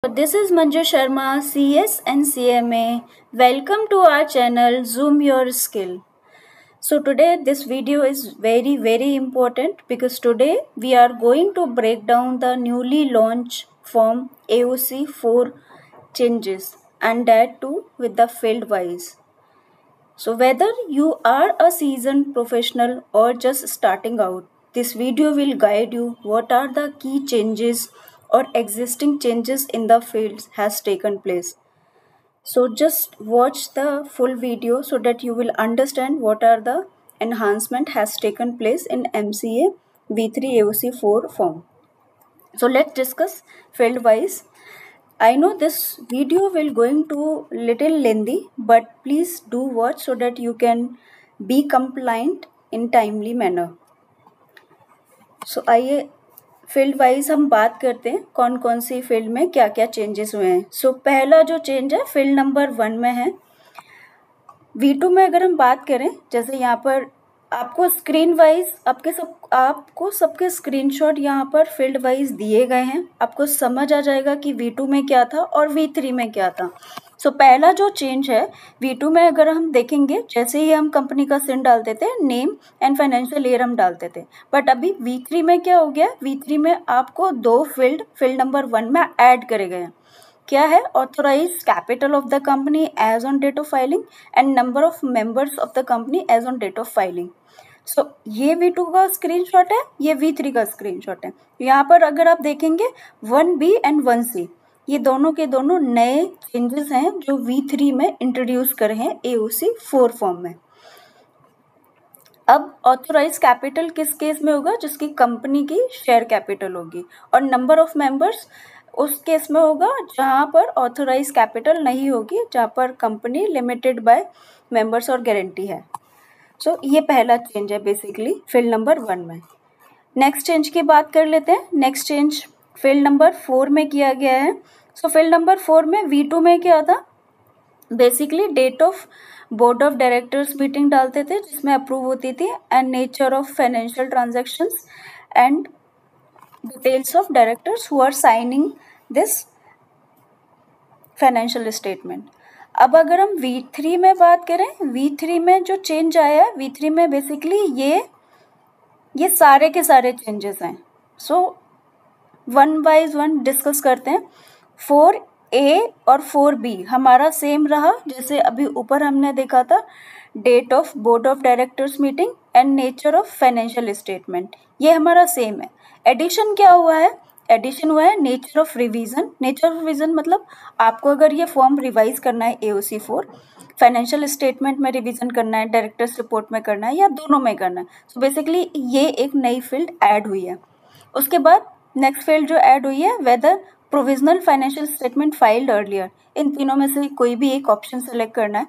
This is Manju Sharma, CS and CMA. Welcome to our channel Zoom Your Skill. So today this video is very important because today we are going to break down the newly launched form AOC 4 changes and that too with the field wise. So whether you are a seasoned professional or just starting out, this video will guide you what are the key changes or existing changes in the fields has taken place. So just watch the full video so that you will understand what are the enhancement has taken place in MCA V3 AOC 4 form. So let's discuss field wise. I know this video will going to little lengthy, but please do watch so that you can be compliant in timely manner. So आइए field wise हम बात करते हैं कौन कौन सी field में क्या क्या चेंजेस हुए हैं. सो पहला जो चेंज है फील्ड नंबर 1 में है. V2 में अगर हम बात करें, जैसे यहाँ पर आपको स्क्रीन वाइज आपको सबके स्क्रीनशॉट यहाँ पर फील्ड वाइज दिए गए हैं. आपको समझ आ जाएगा कि V2 में क्या था और V3 में क्या था. सो पहला जो चेंज है V2 में अगर हम देखेंगे, जैसे ही हम कंपनी का सिन डालते थे, नेम एंड फाइनेंशियल ईयर हम डालते थे, बट अभी V3 में क्या हो गया, V3 में आपको दो फील्ड नंबर 1 में ऐड करे गए हैं. क्या है? Authorise capital of the company as on date of filing and number of members of the company as on date of filing. So ये V2 का स्क्रीनशॉट है, ये V3 का स्क्रीनशॉट है. यहाँ पर अगर आप देखेंगे 1B एंड 1C ये दोनों के दोनों नए चेंजेस हैं जो V3 में इंट्रोड्यूस करे हैं AOC 4 फॉर्म में. अब ऑथोराइज कैपिटल किस केस में होगा? जिसकी कंपनी की शेयर कैपिटल होगी. और नंबर ऑफ मेंबर्स उस केस में होगा जहाँ पर ऑथोराइज कैपिटल नहीं होगी, जहाँ पर कंपनी लिमिटेड बाय मेंबर्स और गारंटी है. सो ये पहला चेंज है बेसिकली फील्ड नंबर 1 में. नेक्स्ट चेंज की बात कर लेते हैं. नेक्स्ट चेंज फील्ड नंबर 4 में किया गया है. सो फील्ड नंबर 4 में V2 में क्या था, basically date of board of directors meeting डालते थे जिसमें अप्रूव होती थी, and nature of financial transactions and details of directors who are signing this financial statement. अब अगर हम V3 में बात करें, V3 में जो चेंज आया है, V3 में बेसिकली ये सारे के सारे चेंजेस हैं. So one by one discuss करते हैं. 4A और 4B हमारा सेम रहा, जैसे अभी ऊपर हमने देखा था, date of board of directors meeting and nature of financial statement, ये हमारा सेम है. एडिशन क्या हुआ है? एडिशन हुआ है nature of revision. Nature of revision मतलब आपको अगर ये फॉर्म रिवाइज करना है AOC 4, फाइनेंशियल स्टेटमेंट में रिवीजन करना है, डायरेक्टर्स रिपोर्ट में करना है, या दोनों में करना है. सो बेसिकली ये एक नई फील्ड ऐड हुई है. उसके बाद नेक्स्ट फील्ड जो ऐड हुई है, whether provisional financial statement filed earlier. इन तीनों में से कोई भी एक ऑप्शन सेलेक्ट करना है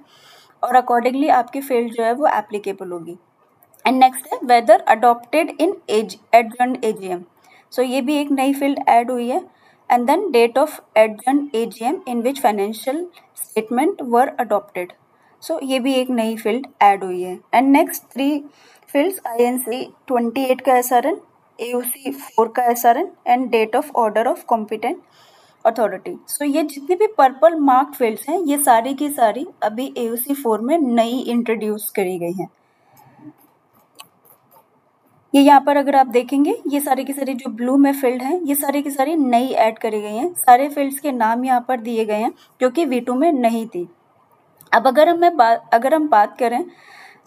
और अकॉर्डिंगली आपकी फील्ड जो है वो एप्लीकेबल होगी. एंड नेक्स्ट है whether adopted in adjourned AGM. So ये भी एक नई फील्ड ऐड हुई है. And then date of adjourned AGM in which financial statement were adopted. So ये भी एक नई फील्ड ऐड हुई है. एंड नेक्स्ट 3 फील्ड्स INC 28 का SRN, AOC 4 का SRN and date of order of competent authority. So ये जितनी भी पर्पल मार्क फील्ड्स हैं, ये सारी की सारी अभी AOC 4 में नई इंट्रोड्यूस करी गई हैं. ये यहाँ पर अगर आप देखेंगे, ये सारी की सारी जो ब्लू में फील्ड हैं, ये सारी की सारी नई ऐड करी गई हैं. सारे फील्ड्स के नाम यहाँ पर दिए गए हैं जो कि V2 में नहीं थी. अब अगर हम बात करें,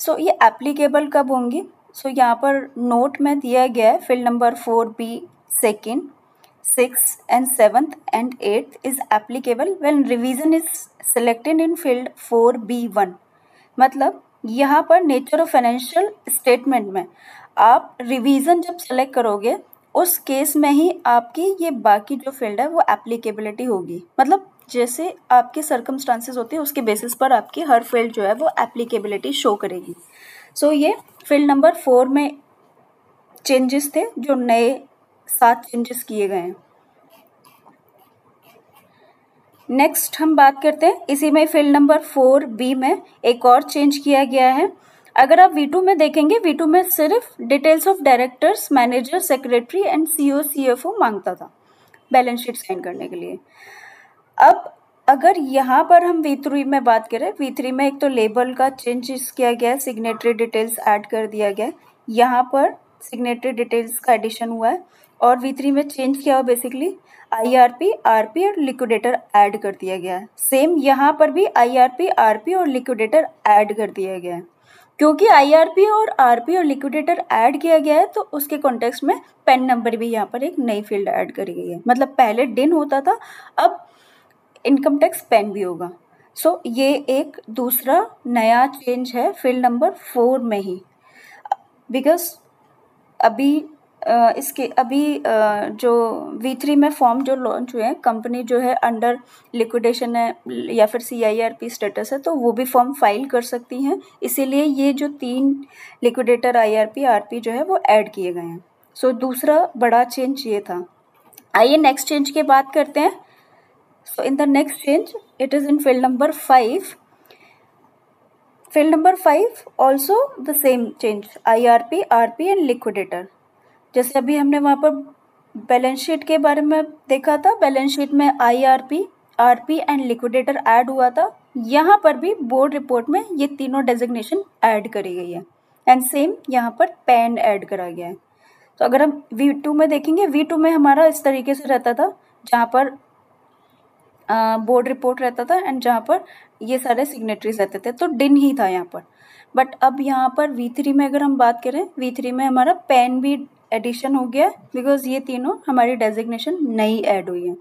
सो ये एप्लीकेबल कब होंगी. सो यहाँ पर नोट में दिया गया है field number 4B, 2nd, 6th and 7th and 8th is applicable when revision is selected in field 4B1. मतलब यहाँ पर नेचर ऑफ फाइनेंशियल स्टेटमेंट में आप रिवीजन जब सेलेक्ट करोगे, उस केस में ही आपकी ये बाकी जो फील्ड है वो एप्लीकेबिलिटी होगी. मतलब जैसे आपके सर्कमस्टांसेस होते हैं उसके बेसिस पर आपकी हर फील्ड जो है वो एप्लीकेबिलिटी शो करेगी. सो ये फील्ड नंबर 4 में चेंजेस थे, जो नए 7 चेंजेस किए गए हैं. नेक्स्ट हम बात करते हैं, इसी में फील्ड नंबर 4B में एक और चेंज किया गया है. अगर आप V2 में देखेंगे, V2 में सिर्फ details of directors, manager, secretary and CEO CFO मांगता था बैलेंस शीट साइन करने के लिए. अब अगर यहाँ पर हम V3 में बात करें, V3 में एक तो लेबल का चेंज किया गया है, सिग्नेटरी डिटेल्स ऐड कर दिया गया है, यहाँ पर सिग्नेटरी डिटेल्स का एडिशन हुआ है, और V3 में चेंज किया हुआ बेसिकली IRP, RP और लिक्विडेटर ऐड कर दिया गया है। सेम यहाँ पर भी IRP, RP और लिक्विडेटर ऐड कर दिया गया है। क्योंकि IRP और RP और लिक्विडेटर ऐड किया गया है तो उसके कॉन्टेक्स्ट में पेन नंबर भी यहाँ पर एक नई फील्ड ऐड करी गई है। मतलब पहले डिन होता था, अब इनकम टैक्स पेन भी होगा। सो ये एक दूसरा नया चेंज है फील्ड नंबर 4 में ही, बिकॉज अभी जो V3 में फॉर्म जो लॉन्च हुए हैं, कंपनी जो है अंडर लिक्विडेशन है या फिर CIRP स्टेटस है, तो वो भी फॉर्म फाइल कर सकती हैं। इसीलिए ये जो 3 लिक्विडेटर IRP, RP जो है वो ऐड किए गए हैं। सो दूसरा बड़ा चेंज ये था। आइए नेक्स्ट चेंज की बात करते हैं। So in the next change, it is in field number 5. Field number 5 also the same change, IRP, RP and liquidator. जैसे अभी हमने वहाँ पर बैलेंस शीट के बारे में देखा था, बैलेंस शीट में IRP, RP and liquidator add हुआ था। यहाँ पर भी बोर्ड रिपोर्ट में ये तीनों डेजिग्नेशन ऐड करी गई है, एंड सेम यहाँ पर पैन ऐड करा गया है। तो अगर हम V2 में देखेंगे, V2 में हमारा इस तरीके से रहता था, जहाँ पर बोर्ड रिपोर्ट रहता था एंड जहाँ पर ये सारे सिग्नेटरीज रहते थे, तो डिन ही था यहाँ पर। बट अब यहाँ पर V3 में अगर हम बात करें, V3 में हमारा पेन भी एडिशन हो गया है, बिकॉज ये तीनों हमारी डेजिग्नेशन नई ऐड हुई है।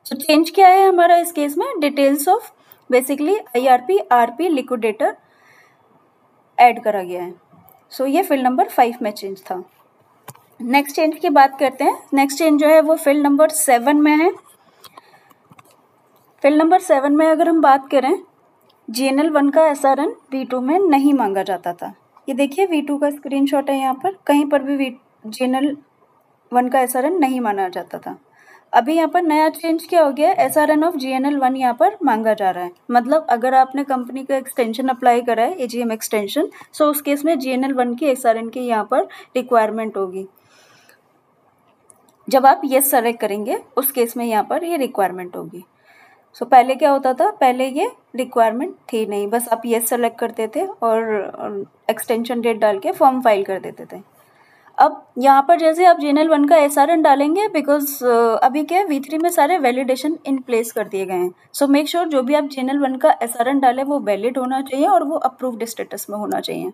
सो चेंज क्या है हमारा इस केस में, details of basically IRP, RP, liquidator add करा गया है। सो ये फील्ड नंबर 5 में चेंज था। नेक्स्ट चेंज की बात करते हैं। नेक्स्ट चेंज जो है वो फील्ड नंबर 7 में है। फील्ड नंबर 7 में अगर हम बात करें, GNL 1 का SRN V2 में नहीं मांगा जाता था। ये देखिए V2 का स्क्रीनशॉट है, यहाँ पर कहीं पर भी GNL 1 का SRN नहीं माना जाता था। अभी यहाँ पर नया चेंज क्या हो गया है, SRN ऑफ GNL 1 यहाँ पर मांगा जा रहा है। मतलब अगर आपने कंपनी का एक्सटेंशन अप्लाई करा है, AGM एक्सटेंशन, सो उस केस में GNL 1 की SRN की यहाँ पर रिक्वायरमेंट होगी। जब आप येस सेलेक्ट करेंगे उस केस में यहाँ पर ये रिक्वायरमेंट होगी। सो पहले क्या होता था, पहले ये रिक्वायरमेंट थी नहीं, बस आप येस सेलेक्ट करते थे और एक्सटेंशन डेट डाल के फॉर्म फाइल कर देते थे। अब यहाँ पर जैसे आप GNL 1 का SRN डालेंगे, बिकॉज अभी क्या है, V3 में सारे वैलिडेशन इन प्लेस कर दिए गए हैं। सो मेक श्योर जो भी आप GNL 1 का SRN डालें वो वैलिड होना चाहिए और वो अप्रूव्ड स्टेटस में होना चाहिए,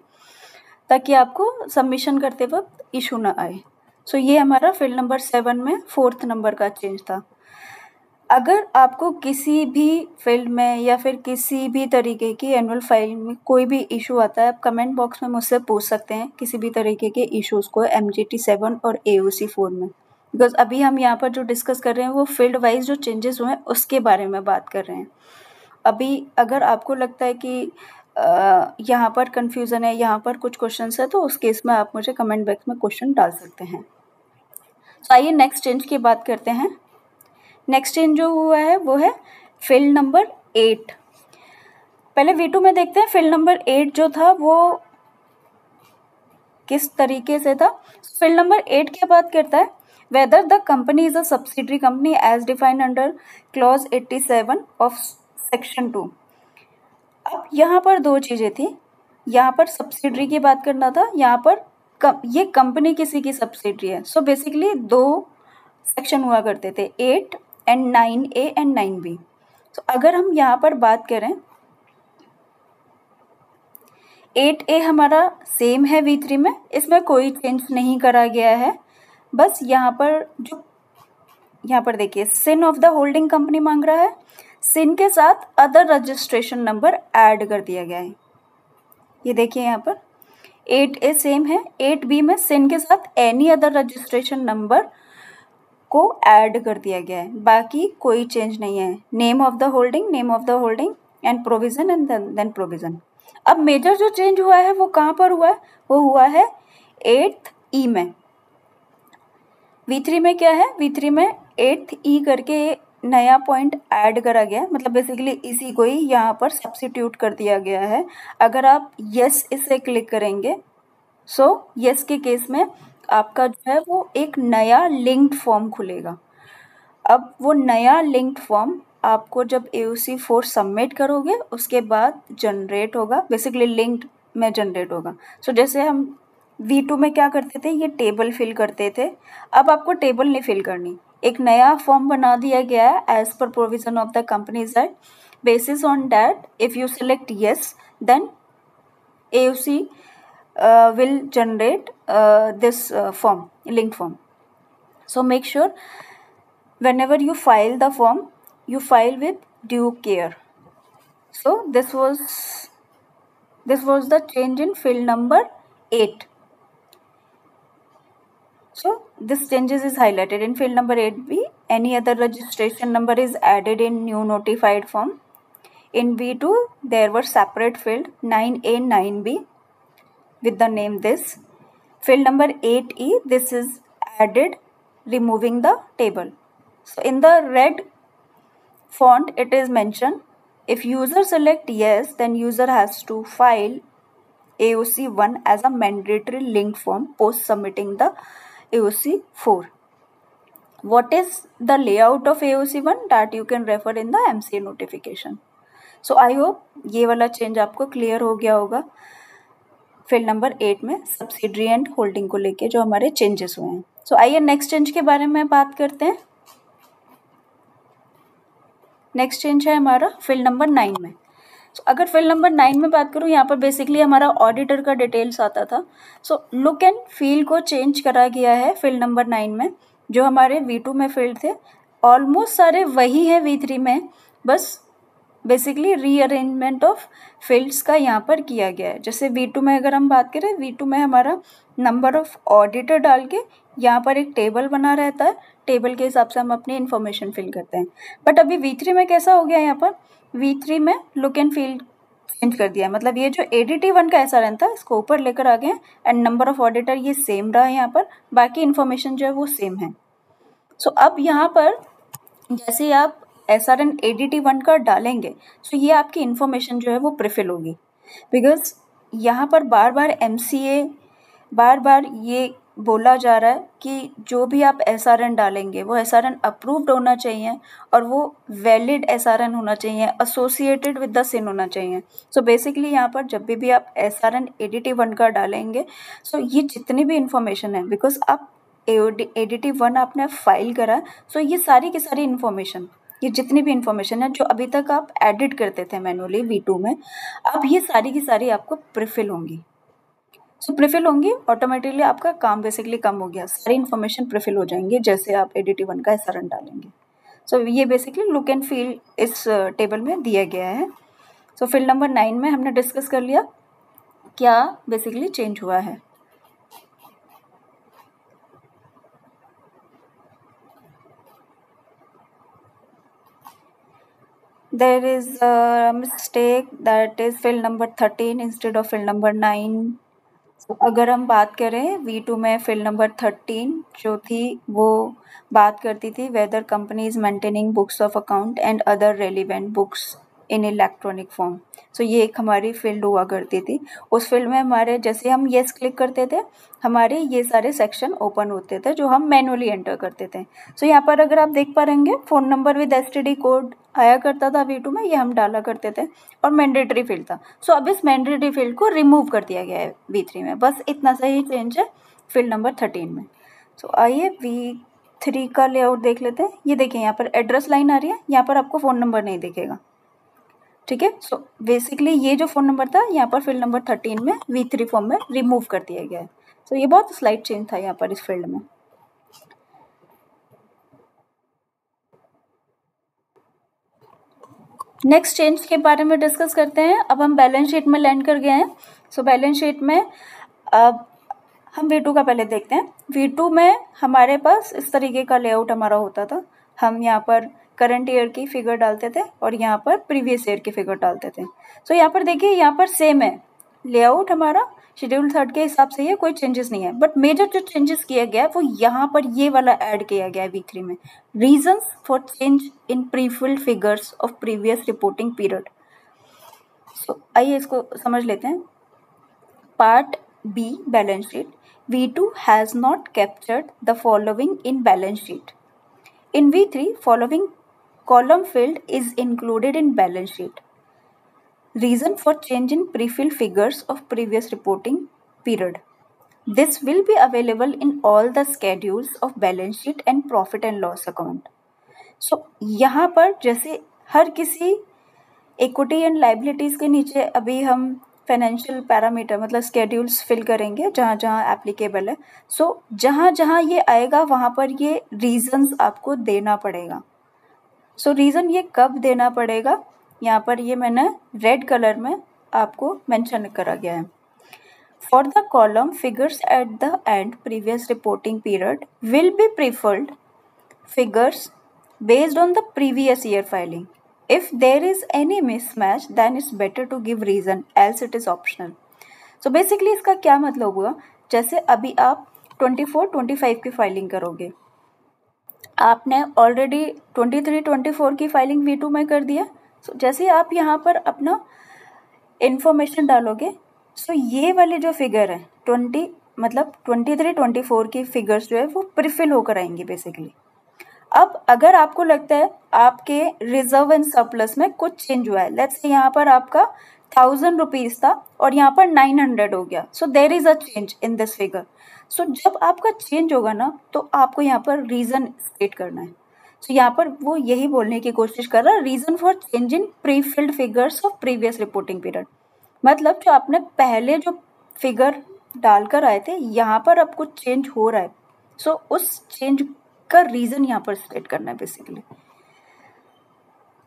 ताकि आपको सबमिशन करते वक्त इशू ना आए। सो ये हमारा फील्ड नंबर 7 में 4th नंबर का चेंज था। अगर आपको किसी भी फील्ड में या फिर किसी भी तरीके की एनुअल फाइल में कोई भी इशू आता है, आप कमेंट बॉक्स में मुझसे पूछ सकते हैं किसी भी तरीके के इश्यूज़ को MGT 7 और AOC 4 में, बिकॉज अभी हम यहाँ पर जो डिस्कस कर रहे हैं वो फील्ड वाइज जो चेंजेस हुए हैं उसके बारे में बात कर रहे हैं। अभी अगर आपको लगता है कि यहाँ पर कन्फ्यूज़न है, यहाँ पर कुछ क्वेश्चन है, तो उस केस में आप मुझे कमेंट बॉक्स में क्वेश्चन डाल सकते हैं। तो आइए नेक्स्ट चेंज की बात करते हैं। नेक्स्ट चेंज जो हुआ है वो है फील्ड नंबर 8। पहले V2 में देखते हैं फील्ड नंबर 8 जो था वो किस तरीके से था। फील्ड नंबर 8 क्या बात करता है, whether the company is a subsidiary company as defined under clause 87 of section 2। अब यहाँ पर दो चीज़ें थी, यहाँ पर सब्सिडरी की बात करना था, यहाँ पर ये कंपनी किसी की सब्सिडरी है। सो बेसिकली 2 सेक्शन हुआ करते थे, 8 एंड 9A एंड 9B। तो अगर हम यहाँ पर बात करें, 8A हमारा सेम है V3 में, इसमें कोई चेंज नहीं करा गया है। बस यहाँ पर देखिए CIN of the holding company मांग रहा है, सिन के साथ अदर रजिस्ट्रेशन नंबर ऐड कर दिया गया है। ये देखिए यहाँ पर 8A सेम है, 8B में सिन के साथ एनी अदर रजिस्ट्रेशन नंबर को ऐड कर दिया गया है, बाकी कोई चेंज नहीं है। Name of the holding and provision and then provision. अब मेजर जो चेंज हुआ है वो कहाँ पर हुआ है, वो हुआ है 8th E में। V3 में क्या है, V3 में 8th E करके नया पॉइंट ऐड करा गया, मतलब बेसिकली इसी को ही यहाँ पर सब्स्टिट्यूट कर दिया गया है। अगर आप यस इसे क्लिक करेंगे, सो यस के केस में आपका जो है वो एक नया लिंक्ड फॉर्म खुलेगा। अब वो नया लिंक्ड फॉर्म आपको जब AOC4 सबमिट करोगे उसके बाद जनरेट होगा, बेसिकली लिंक्ड में जनरेट होगा। सो जैसे हम V2 में क्या करते थे, ये टेबल फिल करते थे, अब आपको टेबल नहीं फिल करनी, एक नया फॉर्म बना दिया गया है as per provision of the companies act. Basis on that if you select yes, then AOC will generate this form, link form. So make sure whenever you file the form, you file with due care. So this was the change in field number 8. So this changes is highlighted in field number 8B. Any other registration number is added in new notified form. In V2 there were separate field 9A, 9B with the name this. Field number 8E, this is added removing the table. So in the red font it is mentioned, if user select yes, then user has to file AOC1 as a mandatory linked form post submitting the AOC4. What is the layout of AOC1, that you can refer in the MCA notification. So I hope ये वाला change आपको clear हो गया होगा field number 8 में subsidiary and holding को लेके जो हमारे चेंजेस हुए हैं। सो आइए नेक्स्ट चेंज के बारे में बात करते हैं। नेक्स्ट चेंज है हमारा फील्ड नंबर 9 में। सो अगर फील्ड नंबर 9 में बात करूँ, यहाँ पर बेसिकली हमारा ऑडिटर का डिटेल्स आता था। सो लुक एंड फील को चेंज करा गया है फील्ड नंबर 9 में। जो हमारे V2 में फील्ड थे ऑलमोस्ट सारे वही है V3 में, बस बेसिकली रीअरेंजमेंट ऑफ फील्ड्स का यहाँ पर किया गया है। जैसे V2 में अगर हम बात करें, V2 में हमारा नंबर ऑफ ऑडिटर डाल के यहाँ पर एक टेबल बना रहता है, टेबल के हिसाब से हम अपनी इन्फॉर्मेशन फिल करते हैं। बट अभी V3 में कैसा हो गया, यहाँ पर V3 में लुक एंड फील चेंज कर दिया है। मतलब ये जो ADT1 का SRN था इसको ऊपर लेकर आ गए एंड नंबर ऑफ ऑडिटर ये सेम रहा है यहाँ पर, बाकी इन्फॉर्मेशन जो है वो सेम है। सो अब यहाँ पर जैसे आप SRN ADT1 का डालेंगे, सो ये आपकी इन्फॉर्मेशन जो है वो प्रीफिल होगी, बिकॉज यहाँ पर बार बार ये बोला जा रहा है कि जो भी आप SRN डालेंगे वो SRN अप्रूव्ड होना चाहिए और वो वैलिड SRN होना चाहिए, एसोसिएटेड विद द सिन होना चाहिए। सो बेसिकली यहाँ पर जब भी आप SRN ADT1 का डालेंगे, सो ये जितनी भी इन्फॉर्मेशन है, बिकॉज आप ADT1 आपने फाइल करा, सो ये सारी की सारी इन्फॉर्मेशन, ये जितनी भी इन्फॉर्मेशन है जो अभी तक आप एडिट करते थे मैनुअली V2 में, अब ये सारी की सारी आपको प्रीफिल होंगी। सो प्रीफिल होंगी, ऑटोमेटिकली आपका काम बेसिकली कम हो गया, सारी इन्फॉर्मेशन प्रीफिल हो जाएंगे जैसे आप ADT1 का SRN डालेंगे। सो ये बेसिकली लुक एंड फील इस टेबल में दिया गया है। सो फील्ड नंबर 9 में हमने डिस्कस कर लिया क्या बेसिकली चेंज हुआ है। There is a mistake, that is field number 13 instead of field number 9. So, अगर हम बात करें V2 में field number 13 जो थी वो बात करती थी whether company is maintaining books of account and other relevant books in electronic form. So ये एक हमारी फील्ड हुआ करती थी। उस फील्ड में हमारे जैसे हम येस क्लिक करते थे, हमारे ये सारे सेक्शन ओपन होते थे जो हम मैनुअली एंटर करते थे। सो यहाँ पर अगर आप देख पा रहेंगे phone number with STD code आया करता था V2 में, ये हम डाला करते थे और मैंडेटरी फील्ड था। सो अब इस मैंडेटरी फील्ड को रिमूव कर दिया गया है V3 में, बस इतना सा ही चेंज है फील्ड नंबर 13 में। सो आइए V3 का लेआउट देख लेते हैं। ये देखिए यहाँ पर एड्रेस लाइन आ रही है, यहाँ पर आपको फ़ोन नंबर नहीं दिखेगा, ठीक है। सो बेसिकली ये जो फ़ोन नंबर था यहाँ पर फील्ड नंबर 13 में V3 फॉर्म में रिमूव कर दिया गया है। सो ये बहुत स्लाइट चेंज था यहाँ पर इस फील्ड में। नेक्स्ट चेंज के बारे में डिस्कस करते हैं। अब हम बैलेंस शीट में लैंड कर गए हैं। सो बैलेंस शीट में अब हम V2 का पहले देखते हैं। V2 में हमारे पास इस तरीके का लेआउट हमारा होता था। हम यहाँ पर करंट ईयर की फिगर डालते थे और यहाँ पर प्रीवियस ईयर की फिगर डालते थे। सो यहाँ पर देखिए यहाँ पर सेम है लेआउट हमारा, शेड्यूल 3 के हिसाब से ये कोई चेंजेस नहीं है। बट मेजर जो चेंजेस किया गया है वो यहाँ पर ये वाला ऐड किया गया है V3 में, reasons for change in prefilled figures of previous reporting period. So आइए इसको समझ लेते हैं। Part B balance sheet, V2 has not captured the following in balance sheet. In V3, following column field is included in balance sheet. Reason for change in pre-filled figures of previous reporting period. This will be available in all the schedules of balance sheet and profit and loss account. So यहाँ पर जैसे हर किसी equity and liabilities के नीचे अभी हम financial parameter मतलब schedules fill करेंगे जहाँ जहाँ एप्लीकेबल है. सो जहाँ जहाँ ये आएगा वहाँ पर ये रीजंस आपको देना पड़ेगा. सो रीज़न ये कब देना पड़ेगा, यहाँ पर ये मैंने रेड कलर में आपको मेंशन करा गया है. For the column figures at the end previous reporting period will be preferred figures based on the previous year filing. If there is any mismatch, then it's better to give reason, else it is optional. So basically इसका क्या मतलब हुआ, जैसे अभी आप 24-25 की filing करोगे, आपने ऑलरेडी 23-24 की फाइलिंग V2 में कर दिया. सो जैसे आप यहाँ पर अपना इंफॉर्मेशन डालोगे, सो ये वाले जो फिगर है 23-24 की फिगर्स जो है वो प्रीफिल होकर आएंगी बेसिकली. अब अगर आपको लगता है आपके रिजर्व एंड सरप्लस में कुछ चेंज हुआ है, लेट्स से यहाँ पर आपका 1000 रुपीज़ था और यहाँ पर 900 हो गया, so there is a change in this figure. So जब आपका चेंज होगा ना तो आपको यहाँ पर रीज़न स्टेट करना है. सो यहाँ पर वो यही बोलने की कोशिश कर रहा है, reason for change in pre filled figures of previous reporting period. मतलब जो आपने पहले जो फिगर डालकर आए थे यहाँ पर अब कुछ चेंज हो रहा है, सो उस चेंज का रीज़न यहाँ पर स्टेट करना है बेसिकली.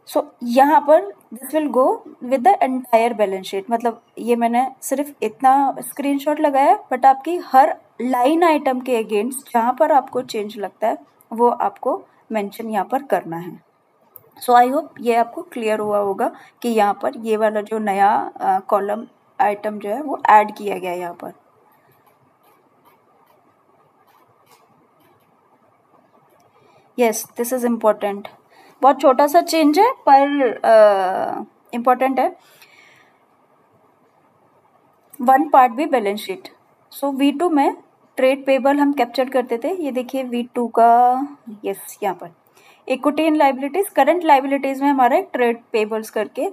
सो यहाँ पर this will go with the entire balance sheet. मतलब ये मैंने सिर्फ इतना स्क्रीनशॉट लगाया, बट आपकी हर लाइन आइटम के अगेंस्ट जहाँ पर आपको चेंज लगता है वो आपको मेंशन यहाँ पर करना है. सो आई होप ये आपको क्लियर हुआ होगा कि यहाँ पर ये वाला जो नया कॉलम आइटम जो है वो ऐड किया गया है यहाँ पर. Yes, this is important. बहुत छोटा सा चेंज है पर इम्पोर्टेंट है. वन पार्ट भी बैलेंस शीट. सो V2 में ट्रेड पेबल हम कैप्चर करते थे. ये देखिए V2 का यस यहाँ पर equity and liabilities, current liabilities में हमारा एक ट्रेड पेबल्स करके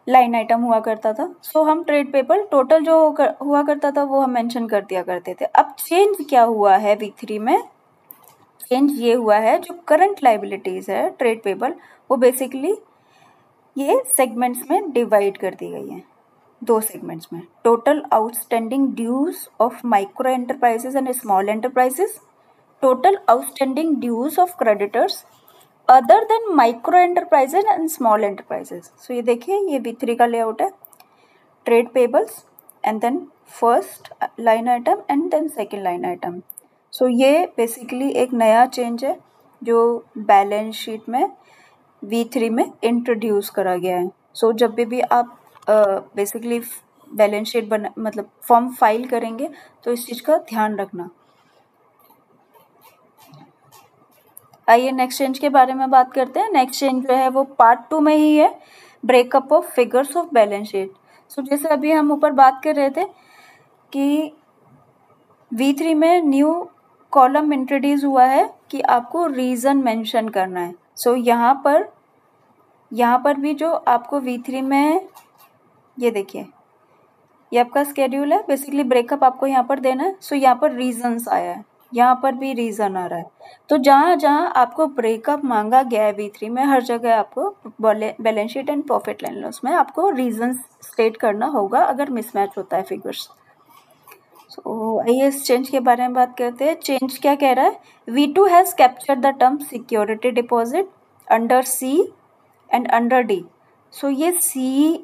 लाइन आइटम हुआ करता था. सो हम ट्रेड पेबल टोटल जो हुआ करता था वो हम मेंशन कर दिया करते थे. अब चेंज क्या हुआ है V3 में, चेंज ये हुआ है जो करंट लाइबिलिटीज़ है ट्रेड पेबल वो बेसिकली ये सेगमेंट्स में डिवाइड कर दी गई है, 2 सेगमेंट्स में. Total outstanding dues of micro enterprises and small enterprises, total outstanding dues of creditors other than micro enterprises and small enterprises. So ये देखिए ये V3 का लेआउट है, trade payables and then first line item and then second line item. So ये basically एक नया change है जो बैलेंस शीट में V3 में इंट्रोड्यूस करा गया है. सो जब भी आप बेसिकली बैलेंस शीट मतलब फॉर्म फाइल करेंगे तो इस चीज़ का ध्यान रखना. आइए नेक्स्ट चेंज के बारे में बात करते हैं. नेक्स्ट चेंज जो है वो पार्ट 2 में ही है, breakup of figures of balance sheet. So जैसे अभी हम ऊपर बात कर रहे थे कि V3 में न्यू कॉलम इंट्रोड्यूस हुआ है कि आपको रीज़न मेंशन करना है. सो यहाँ पर भी जो आपको V3 में ये देखिए ये आपका स्केड्यूल है, बेसिकली ब्रेकअप आपको यहाँ पर देना है. सो यहाँ पर रीजंस आया है, यहाँ पर भी रीज़न आ रहा है. तो जहाँ जहाँ आपको ब्रेकअप मांगा गया है V3 में हर जगह आपको balance sheet and profit and loss में आपको रीजन स्टेट करना होगा अगर मिसमैच होता है फिगर्स. सो आइए इस चेंज के बारे में बात करते हैं. चेंज क्या कह रहा है, V2 has captured the term security deposit under C and under D. सो ये C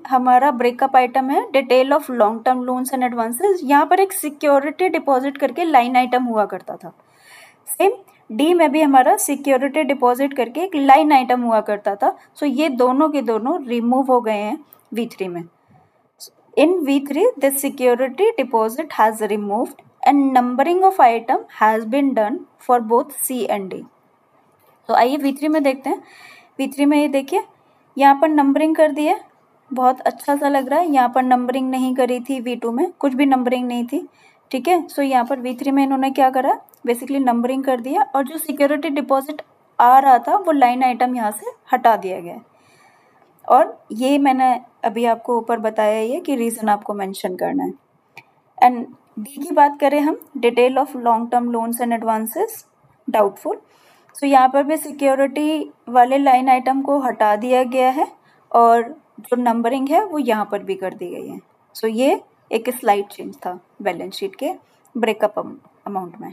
हमारा ब्रेकअप आइटम है, detail of long term loans and advances. यहाँ पर एक सिक्योरिटी डिपॉजिट करके लाइन आइटम हुआ करता था. सेम D में भी हमारा सिक्योरिटी डिपॉजिट करके एक लाइन आइटम हुआ करता था. सो ये दोनों के दोनों रिमूव हो गए हैं V3 में. In V3, the security deposit has removed and numbering of item has been done for both C and D. तो आइए V3 में देखते हैं. V3 में ये देखिए यहाँ पर नंबरिंग कर दी है, बहुत अच्छा सा लग रहा है. यहाँ पर नंबरिंग नहीं करी थी V2 में, कुछ भी नंबरिंग नहीं थी. ठीक है. सो यहाँ पर V3 में इन्होंने क्या करा, बेसिकली नंबरिंग कर दिया और जो सिक्योरिटी डिपॉजिट आ रहा था वो लाइन आइटम यहाँ से हटा दिया गया है। और ये मैंने अभी आपको ऊपर बताया ही है कि रीज़न आपको मेंशन करना है। एंड डी की बात करें हम, detail of long term loans and advances doubtful. So यहाँ पर भी सिक्योरिटी वाले लाइन आइटम को हटा दिया गया है और जो नंबरिंग है वो यहाँ पर भी कर दी गई है। सो ये एक स्लाइड चेंज था बैलेंस शीट के ब्रेकअप अमाउंट में।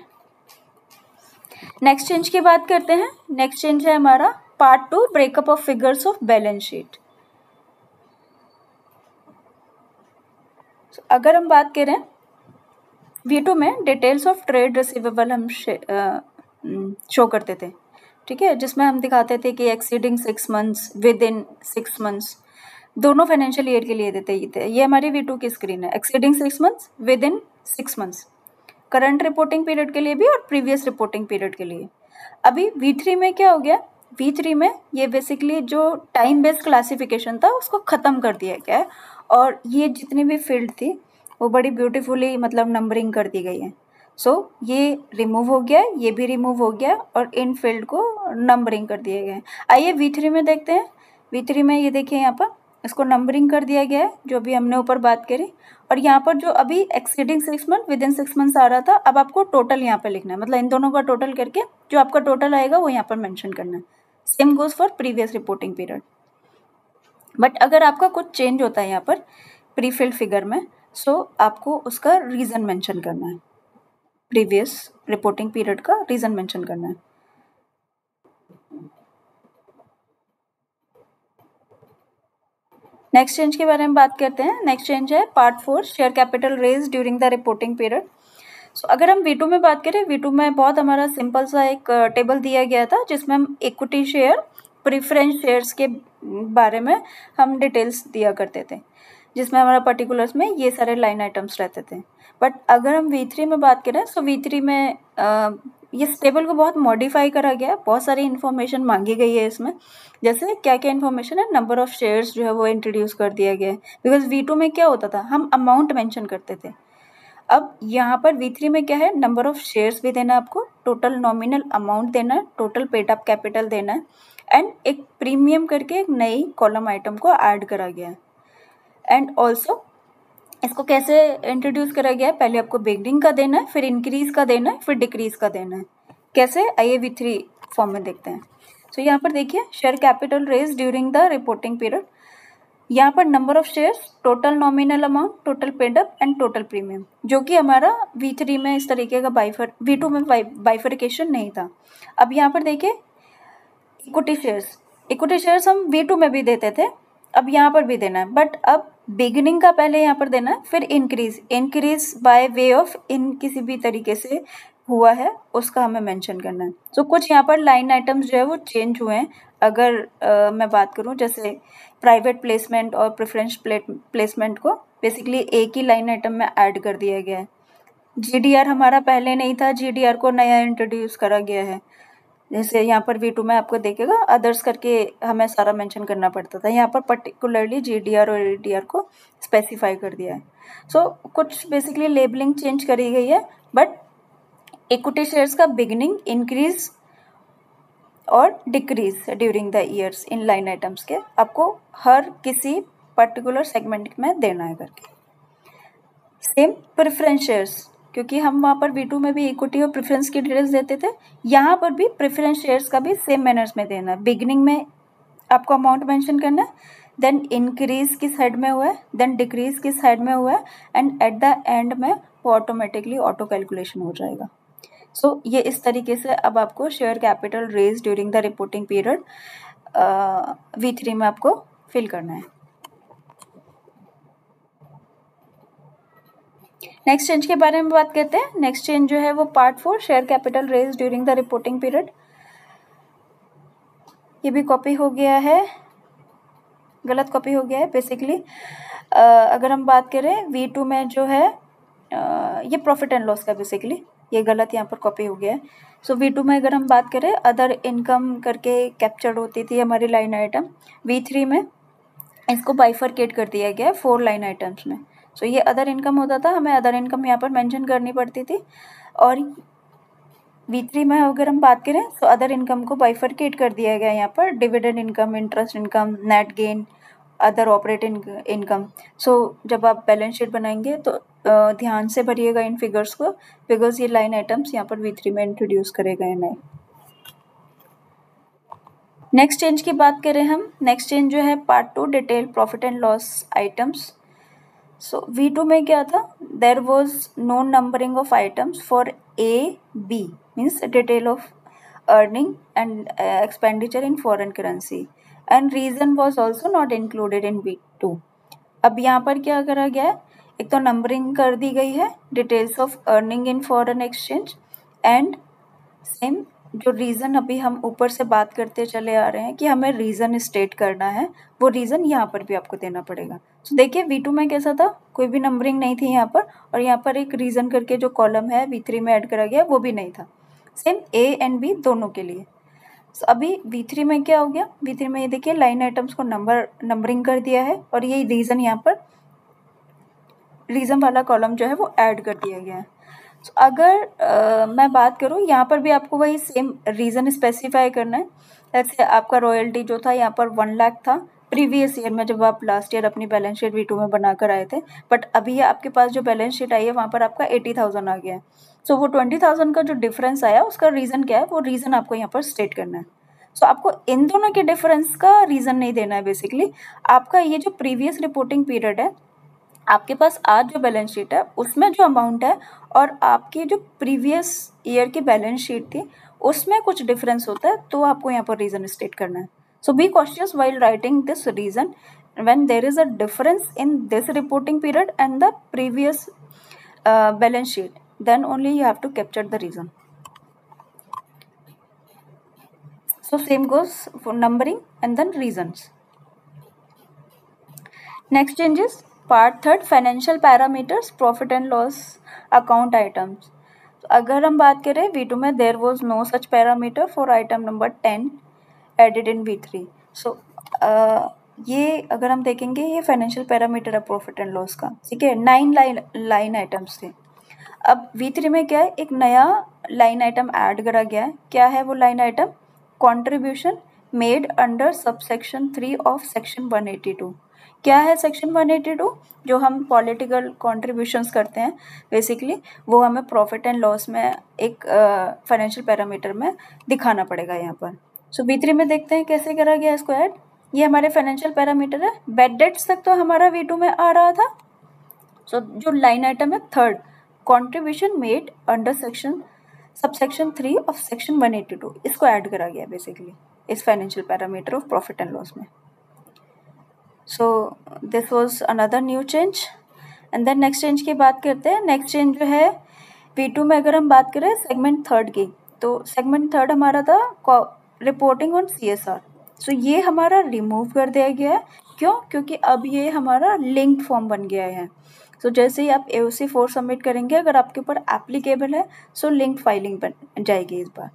नेक्स्ट चेंज की बात करते हैं। नेक्स्ट चेंज है हमारा part 2, breakup of figures of balance sheet. अगर हम बात करें V2 में डिटेल्स ऑफ ट्रेड रिसीवेबल हम शो करते थे, ठीक है, जिसमें हम दिखाते थे कि exceeding 6 months, with in 6 months, दोनों फाइनेंशियल ईयर के लिए देते ही थे। ये हमारी V2 की स्क्रीन है, exceeding 6 months, with in 6 months, current reporting period के लिए भी और प्रीवियस रिपोर्टिंग पीरियड के लिए। अभी V3 में क्या हो गया, V3 में ये बेसिकली जो टाइम बेस्ड क्लासिफिकेशन था उसको ख़त्म कर दिया गया है और ये जितनी भी फील्ड थी वो बड़ी ब्यूटीफुली मतलब नंबरिंग कर दी गई है। सो ये रिमूव हो गया, ये भी रिमूव हो गया और इन फील्ड को नंबरिंग कर दिया गया है। आइए V3 में देखते हैं। V3 में ये देखिए यहाँ पर इसको नंबरिंग कर दिया गया है जो भी हमने ऊपर बात करी, और यहाँ पर जो अभी exceeding 6 month, within 6 months आ रहा था, अब आपको टोटल यहाँ पर लिखना है, मतलब इन दोनों का टोटल करके जो आपका टोटल आएगा वो यहाँ पर मेंशन करना है। Same goes for previous reporting period. But अगर आपका कुछ चेंज होता है यहाँ पर प्री फिल्ड फिगर में, सो आपको उसका रीज़न मेंशन करना है, प्रीवियस रिपोर्टिंग पीरियड का रीज़न मेंशन करना है। नेक्स्ट चेंज के बारे में बात करते हैं। नेक्स्ट चेंज है part 4, share capital raise during the reporting period. So अगर हम V2 में बात करें, V2 में बहुत हमारा सिंपल सा एक टेबल दिया गया था जिसमें हम इक्विटी शेयर, प्रेफरेंस शेयर्स के बारे में हम डिटेल्स दिया करते थे, जिसमें हमारा पर्टिकुलर्स में ये सारे लाइन आइटम्स रहते थे। बट अगर हम V3 में बात करें, सो V3 में इस टेबल को बहुत मॉडिफाई करा गया, बहुत सारी इन्फॉर्मेशन मांगी गई है इसमें। जैसे क्या क्या इन्फॉर्मेशन है, नंबर ऑफ शेयर्स जो है वो इंट्रोड्यूस कर दिया गया है, बिकॉज V2 में क्या होता था, हम अमाउंट मेंशन करते थे। अब यहाँ पर V3 में क्या है, नंबर ऑफ शेयर्स भी देना है आपको, टोटल नॉमिनल अमाउंट देना है, टोटल पेड अप कैपिटल देना है, एंड एक प्रीमियम करके एक नई कॉलम आइटम को ऐड करा गया है। एंड ऑल्सो इसको कैसे इंट्रोड्यूस करा गया है, पहले आपको बिगनिंग का देना है, फिर इंक्रीज का देना है, फिर डिक्रीज का देना है। कैसे, आइए V3 फॉर्म में देखते हैं। सो यहाँ पर देखिए, share capital raise during the reporting period, यहाँ पर number of shares, total nominal amount, total paid up and total premium, जो कि हमारा V3 में इस तरीके का V2 में बाइफरिकेशन नहीं था। अब यहाँ पर देखिए इक्विटी शेयर्स हम V2 में भी देते थे, अब यहाँ पर भी देना है, बट अब बिगिनिंग का पहले यहाँ पर देना है, फिर इंक्रीज बाय वे ऑफ इन किसी भी तरीके से हुआ है उसका हमें मेंशन करना है। तो कुछ यहाँ पर लाइन आइटम्स जो है वो चेंज हुए हैं। अगर मैं बात करूँ, जैसे प्राइवेट प्लेसमेंट और प्रेफरेंस प्लेसमेंट को बेसिकली एक ही लाइन आइटम में ऐड कर दिया गया है। GDR हमारा पहले नहीं था, GDR को नया इंट्रोड्यूस करा गया है। जैसे यहाँ पर V2 में आपको देखेगा अदर्स करके हमें सारा मेंशन करना पड़ता था, यहाँ पर पर्टिकुलरली GDR और ADR को स्पेसिफाई कर दिया है। सो कुछ बेसिकली लेबलिंग चेंज करी गई है, बट इक्विटी शेयर्स का बिगिनिंग, इंक्रीज और decrease during the years in line items के आपको हर किसी पर्टिकुलर सेगमेंट में देना है करके। सेम प्रेफरेंस शेयर्स, क्योंकि हम वहाँ पर V2 में भी इक्विटी और प्रेफरेंस की डिटेल्स देते थे, यहाँ पर भी प्रेफरेंस शेयर्स का भी सेम मैनर्स में देना है। बिगिनिंग में आपको अमाउंट मेंशन करना है, देन इंक्रीज किस हेड में हुआ है, देन डिक्रीज किस हेड में हुआ है, एंड एट द एंड में वो ऑटोमेटिकली ऑटो कैलकुलेशन हो जाएगा। सो ये इस तरीके से अब आपको share capital raise during the reporting period V3 में आपको फिल करना है। नेक्स्ट चेंज के बारे में बात करते हैं। नेक्स्ट चेंज जो है वो part 4, share capital raise during the reporting period. ये भी कॉपी हो गया है, गलत कॉपी हो गया है बेसिकली। अगर हम बात करें V2 में जो है ये प्रॉफिट एंड लॉस का बेसिकली ये गलत यहाँ पर कॉपी हो गया है। सो V2 में अगर हम बात करें अदर इनकम करके कैप्चर्ड होती थी हमारी लाइन आइटम, V3 में इसको बाइफरकेट कर दिया गया है 4 लाइन आइटम्स में। सो ये अदर इनकम होता था, हमें अदर इनकम यहाँ पर मेंशन करनी पड़ती थी, और V3 में अगर हम बात करें तो अदर इनकम को बाइफरकेट कर दिया गया है यहाँ पर, dividend income, interest income, net gain, other operating income. So जब आप बैलेंस शीट बनाएंगे तो ध्यान से भरिएगा इन फिगर्स को, बिकॉज ये लाइन आइटम्स यहाँ पर V3 में इंट्रोड्यूस करे गए नए। नेक्स्ट चेंज की बात करें हम, नेक्स्ट चेंज जो है part 2 detail profit and loss items. So V2 में क्या था, there was no numbering of items for A-B, means detail of earning and expenditure in foreign currency, and reason was also not included in V2. अब यहाँ पर क्या करा गया है, एक तो नंबरिंग कर दी गई है details of earning in foreign exchange, and same जो रीज़न अभी हम ऊपर से बात करते चले आ रहे हैं कि हमें रीज़न स्टेट करना है, वो रीज़न यहाँ पर भी आपको देना पड़ेगा। तो देखिए V2 में कैसा था, कोई भी नंबरिंग नहीं थी यहाँ पर, और यहाँ पर एक रीज़न करके जो कॉलम है V3 में ऐड करा गया वो भी नहीं था, सेम A एंड B दोनों के लिए। So, अभी V3 में क्या हो गया, V3 में ये देखिए लाइन आइटम्स को नंबरिंग कर दिया है, और ये रीज़न यहाँ पर रीज़न वाला कॉलम जो है वो ऐड कर दिया गया है। So, अगर मैं बात करूँ यहाँ पर भी आपको वही सेम रीज़न स्पेसिफाई करना है। जैसे आपका रॉयल्टी जो था यहाँ पर 1 लाख था प्रीवियस ईयर में, जब आप लास्ट ईयर अपनी बैलेंस शीट V2 में बनाकर आए थे, बट अभी आपके पास जो बैलेंस शीट आई है वहाँ पर आपका 80,000 आ गया है। सो वो 20,000 का जो डिफरेंस आया उसका रीज़न क्या है, वो रीज़न आपको यहाँ पर स्टेट करना है। सो आपको इन दोनों के डिफरेंस का रीज़न नहीं देना है, बेसिकली आपका ये जो प्रीवियस रिपोर्टिंग पीरियड है, आपके पास आज जो बैलेंस शीट है उसमें जो अमाउंट है और आपकी जो प्रीवियस ईयर की बैलेंस शीट थी उसमें कुछ डिफरेंस होता है, तो आपको यहाँ पर रीज़न स्टेट करना है। So be cautious while writing this reason when there is a difference in this reporting period and the previous balance sheet, then only you have to capture the reason. So same goes for numbering and then reasons. Next change is part 3 financial parameters profit and loss account items. So, अगर हम बात करें V2 में there was no such parameter for item number 10 added in V3. So ये अगर हम देखेंगे ये फाइनेंशियल पैरामीटर है प्रॉफिट एंड लॉस का, ठीक है, 9 लाइन आइटम्स थे। अब V3 में क्या है, एक नया लाइन आइटम ऐड करा गया है। क्या है वो line item, contribution made under subsection 3 of section 182। क्या है सेक्शन 182, जो हम पॉलिटिकल कॉन्ट्रीब्यूशंस करते हैं बेसिकली, वो हमें प्रॉफिट एंड लॉस में एक फाइनेंशियल पैरामीटर में दिखाना पड़ेगा यहाँ पर। सो V3 में देखते हैं कैसे करा गया इसको ऐड। ये हमारे फाइनेंशियल पैरामीटर है, बेड डेट्स तक तो हमारा V2 में आ रहा था। सो जो लाइन आइटम है third, contribution made under subsection 3 of section 182, इसको ऐड करा गया बेसिकली इस financial parameter of profit and loss में। So this was another new change. And then next change की बात करते हैं। नेक्स्ट चेंज जो है V2 में अगर हम बात करें सेगमेंट थर्ड की, तो सेगमेंट थर्ड हमारा था रिपोर्टिंग ऑन CSR। सो ये हमारा रिमूव कर दिया गया है। क्यों? क्योंकि अब ये हमारा लिंक्ड फॉर्म बन गया है। सो जैसे ही आप AOC 4 सबमिट करेंगे, अगर आपके ऊपर एप्लीकेबल है सो लिंक फाइलिंग बन जाएगी इस बार।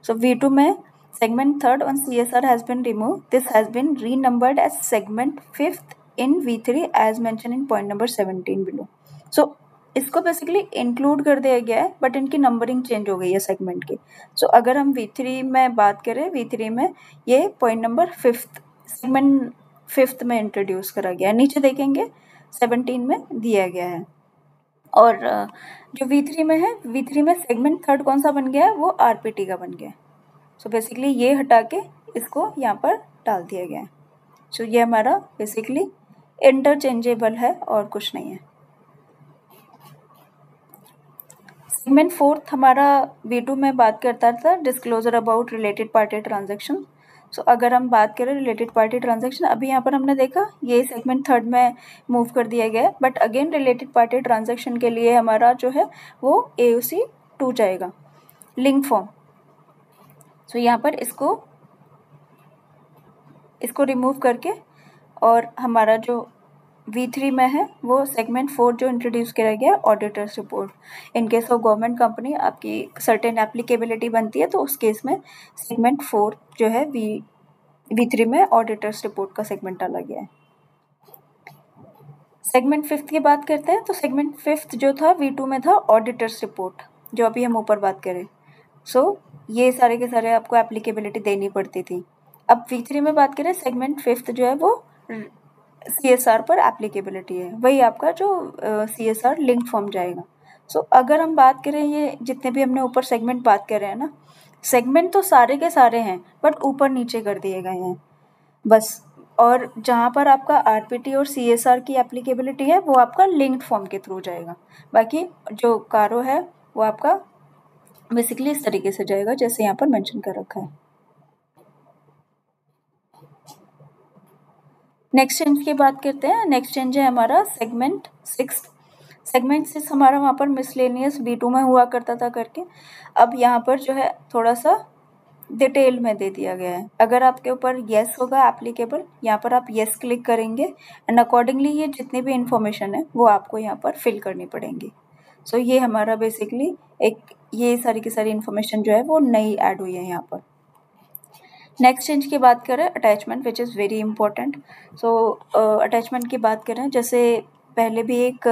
सो V2 में segment 3rd on CSR has been removed. This has been renumbered as segment 5th in V3 as mentioned in point number 17 below. So इसको बेसिकली इंक्लूड कर दिया गया है, बट इनकी नंबरिंग चेंज हो गई है सेगमेंट की। सो अगर हम V3 में बात करें, V3 में ये point number 5th segment 5th में इंट्रोड्यूस करा गया है। नीचे देखेंगे 17 में दिया गया है। और जो V3 में है, V3 में सेगमेंट 3rd कौन सा बन गया है, वो RPT का बन गया है। सो बेसिकली ये हटा के इसको यहाँ पर डाल दिया गया है। सो ये हमारा बेसिकली इंटरचेंजेबल है और कुछ नहीं है। सेगमेंट 4th हमारा V2 में बात करता था disclosure about related party transaction. So अगर हम बात करें रिलेटेड पार्टी ट्रांजेक्शन, अभी यहाँ पर हमने देखा ये सेगमेंट 3rd में मूव कर दिया गया है, but again related party transaction के लिए हमारा जो है वो AOC 2 जाएगा, लिंक फॉर्म। सो यहाँ पर इसको रिमूव करके, और हमारा जो V3 में है वो सेगमेंट 4 जो इंट्रोड्यूस किया गया auditors report. In case of government company आपकी सर्टेन एप्लीकेबिलिटी बनती है, तो उस केस में सेगमेंट 4 जो है V3 में ऑडिटर्स रिपोर्ट का सेगमेंट डाला गया है। सेगमेंट 5th की बात करते हैं। तो सेगमेंट 5th जो था V2 में था ऑडिटर्स रिपोर्ट, जो अभी हम ऊपर बात करें। सो ये सारे के सारे आपको एप्लीकेबिलिटी देनी पड़ती थी। अब V3 में बात करें, सेगमेंट 5th जो है वो CSR पर एप्लीकेबिलिटी है, वही आपका जो CSR लिंक फॉर्म जाएगा। सो अगर हम बात करें, ये जितने भी हमने ऊपर सेगमेंट बात कर रहे हैं ना, सेगमेंट तो सारे के सारे हैं बट ऊपर नीचे कर दिए गए हैं बस। और जहाँ पर आपका RPT और CSR की एप्लीकेबिलिटी है वो आपका लिंक्ड फॉर्म के थ्रू जाएगा। बाकी जो कारो है वो आपका बेसिकली इस तरीके से जाएगा जैसे यहाँ पर मेंशन कर रखा है। नेक्स्ट चेंज की बात करते हैं। नेक्स्ट चेंज है हमारा सेगमेंट 6। सेगमेंट 6 हमारा वहाँ पर मिसलेनियस V2 में हुआ करता था करके, अब यहाँ पर जो है थोड़ा सा डिटेल में दे दिया गया है। अगर आपके ऊपर येस होगा एप्लीकेबल, यहाँ पर आप येस क्लिक करेंगे एंड अकॉर्डिंगली ये जितनी भी इंफॉर्मेशन है वो आपको यहाँ पर फिल करनी पड़ेंगी। सो ये हमारा बेसिकली एक ये सारी की सारी इंफॉर्मेशन जो है वो नई ऐड हुई है यहाँ पर। नेक्स्ट चेंज की बात करें, attachment which is very important. So attachment की बात करें, जैसे पहले भी एक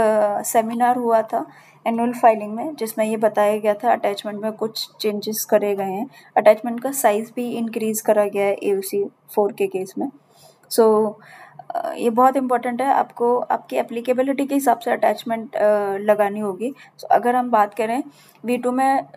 सेमिनार हुआ था एनुअल फाइलिंग में जिसमें ये बताया गया था अटैचमेंट में कुछ चेंजेस करे गए हैं। अटैचमेंट का साइज़ भी इंक्रीज़ करा गया है AOC 4 के केस में। सो ये बहुत इंपॉर्टेंट है, आपको आपकी एप्लीकेबिलिटी के हिसाब से अटैचमेंट लगानी होगी। सो अगर हम बात करें, V2 में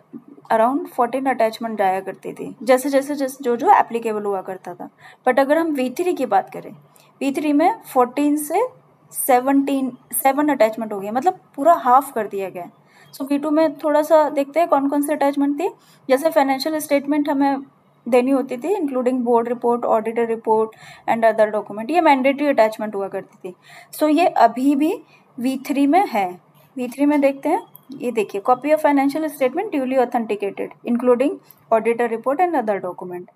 अराउंड 14 अटैचमेंट जाया करती थी जैसे जैसे जो एप्लीकेबल हुआ करता था। बट अगर हम V3 की बात करें, V3 में 14 से 7 अटैचमेंट हो गए, मतलब पूरा हाफ कर दिया गया। सो V2 में थोड़ा सा देखते हैं कौन कौन से अटैचमेंट थी। जैसे फाइनेंशियल स्टेटमेंट हमें देनी होती थी, including board report, auditor report and other document, ये मैंडेटरी अटैचमेंट हुआ करती थी। सो ये अभी भी V3 में है। V3 में देखते हैं, ये देखिए, copy of financial statement duly authenticated including auditor report and other document.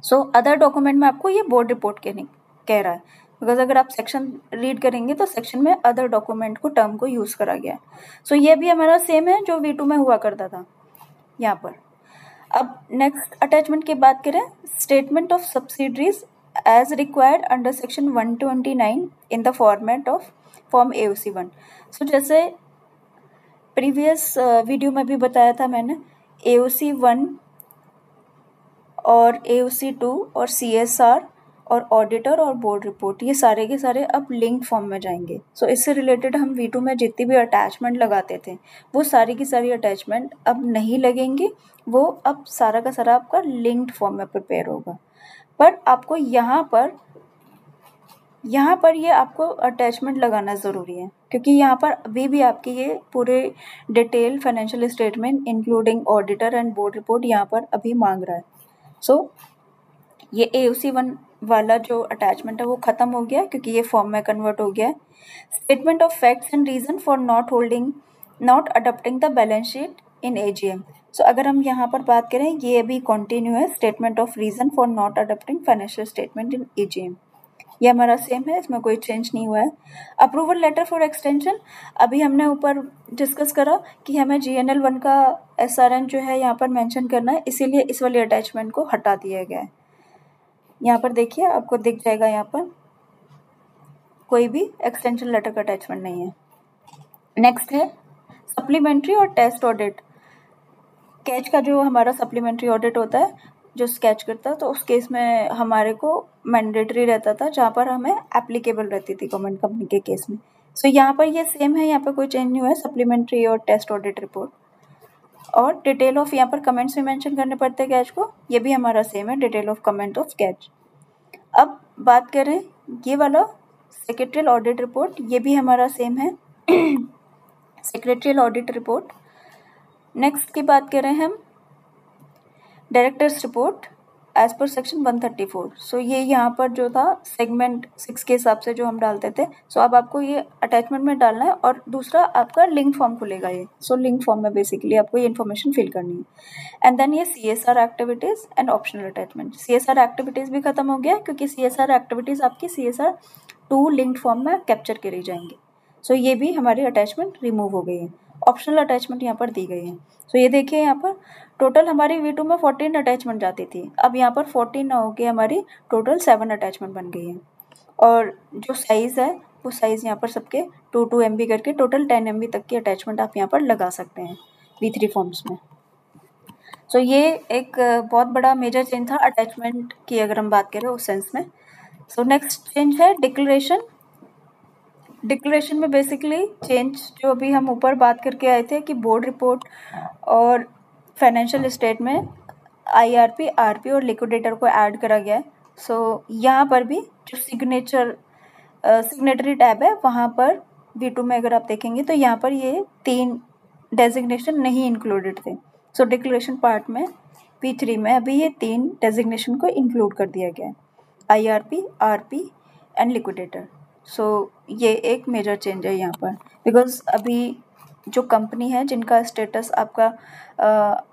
So other document में आपको ये बोर्ड रिपोर्ट कह रहा है, बिकॉज अगर आप सेक्शन रीड करेंगे तो सेक्शन में अदर डॉक्यूमेंट को टर्म को यूज़ करा गया है। सो ये भी हमारा सेम है जो V2 में हुआ करता था यहाँ पर। अब नेक्स्ट अटैचमेंट की बात करें, statement of subsidiaries as required under section 129 in the format of form AOC1। So जैसे प्रीवियस वीडियो में भी बताया था मैंने, AOC1 और AOC2 और CSR और ऑडिटर और बोर्ड रिपोर्ट, ये सारे के सारे अब लिंक फॉर्म में जाएंगे। सो इससे रिलेटेड हम V2 में जितनी भी अटैचमेंट लगाते थे वो सारी की सारी अटैचमेंट अब नहीं लगेंगी, वो अब सारा का सारा आपका लिंक्ड फॉर्म में प्रिपेयर होगा। पर आपको यहाँ पर ये आपको अटैचमेंट लगाना ज़रूरी है, क्योंकि यहाँ पर अभी भी आपकी ये पूरे detail financial statement including auditor and board report यहाँ पर अभी मांग रहा है। सो ये AOC1 वाला जो अटैचमेंट है वो ख़त्म हो गया क्योंकि ये फॉर्म में कन्वर्ट हो गया है। Statement of facts and reason for not adopting the balance sheet in AGM। सो अगर हम यहाँ पर बात करें, ये अभी कंटिन्यू है, statement of reason for not adopting financial statement in AGM, ये हमारा सेम है, इसमें कोई चेंज नहीं हुआ है। अप्रूवल लेटर फॉर एक्सटेंशन, अभी हमने ऊपर डिस्कस करा कि हमें GNL1 का SRN जो है यहाँ पर मेंशन करना है, इसीलिए इस वाली अटैचमेंट को हटा दिया गया है। यहाँ पर देखिए, आपको दिख जाएगा, यहाँ पर कोई भी एक्सटेंशन लेटर का अटैचमेंट नहीं है। नेक्स्ट है सप्लीमेंट्री और टेस्ट ऑडिट। कैच का जो हमारा सप्लीमेंट्री ऑडिट होता है, जो स्केच करता है, तो उस केस में हमारे को मैंडेटरी रहता था, जहाँ पर हमें एप्लीकेबल रहती थी गवर्नमेंट कंपनी के केस में। सो यहाँ पर ये सेम है, यहाँ पर कोई चेंज नहीं हुआ है, सप्लीमेंट्री और टेस्ट ऑडिट रिपोर्ट। और डिटेल ऑफ यहाँ पर कमेंट्स भी मेंशन करने पड़ते हैं कैच को, ये भी हमारा सेम है, detail of comment of catch. अब बात करें ये वाला सेक्रेटरियल ऑडिट रिपोर्ट, ये भी हमारा सेम है, सेक्रेटरियल ऑडिट रिपोर्ट। नेक्स्ट की बात करें हम directors report as per section 134। So ये यहाँ पर जो था सेगमेंट 6 के हिसाब से जो हम डालते थे, सो अब आपको ये अटैचमेंट में डालना है और दूसरा आपका लिंक फॉर्म खुलेगा ये। सो लिंक फॉर्म में बेसिकली आपको ये इन्फॉर्मेशन फिल करनी है। एंड देन ये CSR activities and optional attachment. CSR activities भी खत्म हो गया क्योंकि CSR एक्टिविटीज़ आपकी CSR 2 लिंक्ड फॉर्म में कैप्चर करी जाएंगी। सो ये भी हमारी अटैचमेंट रिमूव हो गई है, ऑप्शनल अटैचमेंट यहाँ पर दी गई है। सो ये देखिए, यहाँ पर टोटल हमारी V2 में 14 अटैचमेंट जाती थी, अब यहाँ पर 14 ना होकर हमारी टोटल 7 अटैचमेंट बन गई है। और जो साइज़ है वो साइज़ यहाँ पर सबके 2 MB करके टोटल 10 MB तक की अटैचमेंट आप यहाँ पर लगा सकते हैं V3 फॉर्म्स में। सो ये एक बहुत बड़ा मेजर चेंज था अटैचमेंट की, अगर हम बात करें उस सेंस में। सो नेक्स्ट चेंज है डिक्लेरेशन। डिक्लेरेशन में बेसिकली चेंज जो अभी हम ऊपर बात करके आए थे कि बोर्ड रिपोर्ट और फाइनेंशियल स्टेट में IRP, RP और लिक्विडेटर को ऐड करा गया है। सो यहाँ पर भी जो सिग्नेटरी टैब है वहाँ पर V2 में अगर आप देखेंगे तो यहाँ पर ये 3 डेजिग्नेशन नहीं इंक्लूडेड थे। सो डिक्लेरेशन पार्ट में V3 में अभी ये 3 डेजिग्नेशन को इंक्लूड कर दिया गया है, IRP, RP एंड लिक्विडेटर। सो ये एक मेजर चेंज है यहाँ पर, बिकॉज अभी जो कंपनी है जिनका स्टेटस आपका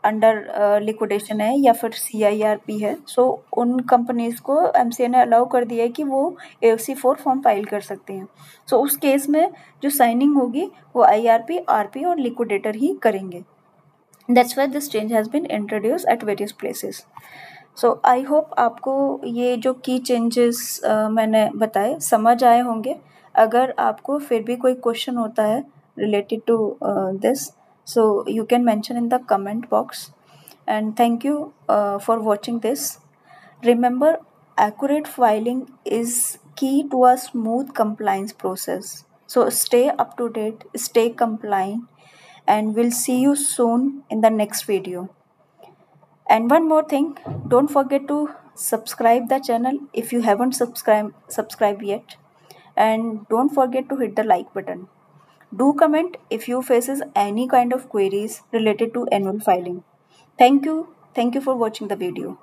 अंडर लिक्विडेशन है या फिर CIRP है, सो उन कंपनीज को MCA ने अलाउ कर दिया है कि वो AOC4 फॉर्म फाइल कर सकते हैं। सो उस केस में जो साइनिंग होगी वो IRP, RP और लिक्विडेटर ही करेंगे। That's why this change has been introduce at various places. So I hope आपको ये जो की चेंजेस मैंने बताए समझ आए होंगे। अगर आपको फिर भी कोई क्वेश्चन होता है related to this, so you can mention in the comment box. And thank you for watching this. Remember, accurate filing is key to a smooth compliance process. So stay up to date, stay compliant, and we'll see you soon in the next video. And one more thing, don't forget to subscribe the channel if you haven't subscribed yet, and don't forget to hit the like button. Do comment if you faces any kind of queries related to annual filing. Thank you for watching the video.